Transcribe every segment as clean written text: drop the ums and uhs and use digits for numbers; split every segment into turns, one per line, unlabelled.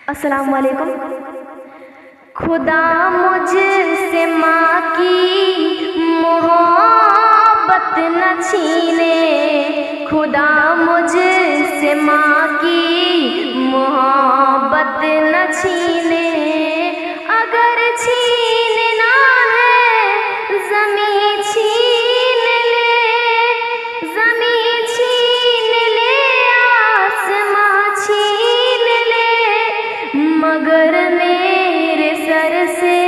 अस्सलाम वालेकुम। खुदा मुझसे माँ की मोहब्बत न छीने, खुदा मुझसे माँ की मोहब्बत न छीने। अगर छीनना है ज़मीं छीन ले, ज़मीं छीन ले, आसमां छीन ले, मगर मेरे सर से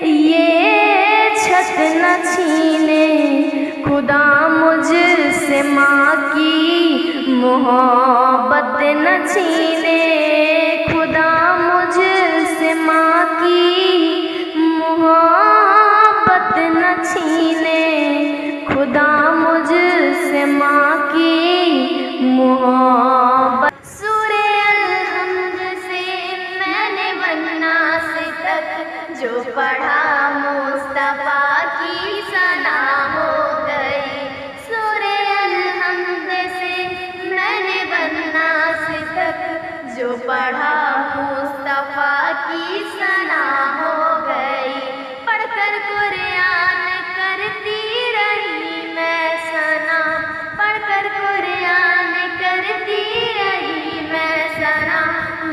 ये छत न छीने। खुदा मुझसे माँ की मोहब्बत न छीने, खुदा मुझसे माँ की मोहब्बत न छीने, खुदा मुझसे माँ की मोहब्बत। सूरे अल-हम्द से मैंने वन्नास तक जो पढ़ा मुस्तफा की सना हो गई। सूरे अल-हम्द से मैंने वन्नास तक जो पढ़ा मुस्तफा की सना हो गई। पढ़कर कुरान करती रही मैं सना, पढ़कर कुरान करती रही मैं सना।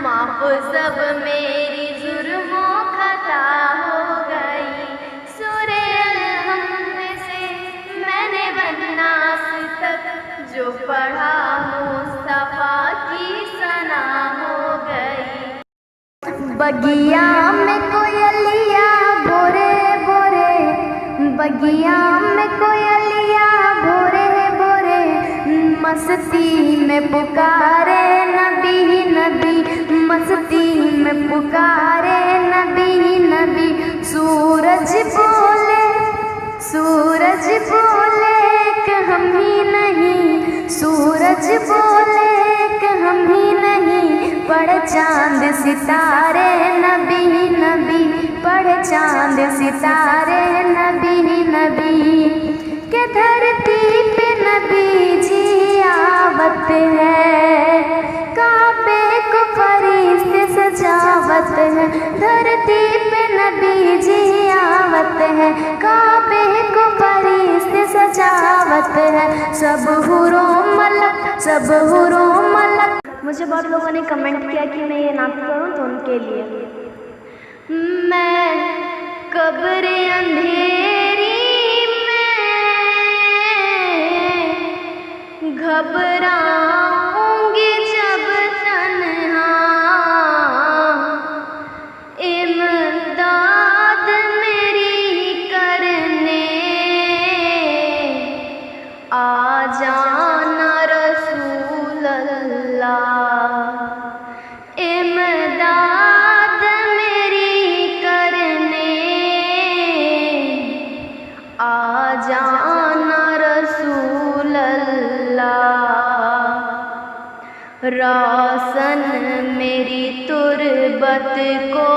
माफ़ सब मेरी जुर्मों खता हो गई। सूरे अल-हम्द से मैंने वन्नास तक जो पढ़ा मुस्तफा की सना हो गई। बगिया में कोयलिया भोरे भोरे, बगिया में कोयलिया भोरे भोरे, मस्ती में पुकारे नबी नबी, मस्ती में पुकारे नबी नबी। सूरज बोले, सूरज बोले कि हम ही नहीं, सूरज बोले कि हम ही नहीं। पढ़े चांद सितारे नबी नबी, पढ़े चांद सितारे नबी नबी। के धरती पे नबी जी आवत है, काबे को फरिश्ते सजावत है। धरती पे नबी जी आवत है, काबे को फरिश्ते सजावत है। सब हुरों मलक, सब हुरों मलक। मुझे बहुत लोगों ने कमेंट किया कि मैं ये नात करूं, तो उनके लिए मैं कब्र अंधेरी में घबराऊंगी जब तन्हा, इमदाद मेरी करने आ जाना रसूल अल्लाह, इमदाद मेरी करने आ जाना रसूल अल्लाह। रोशन मेरी तुरबत को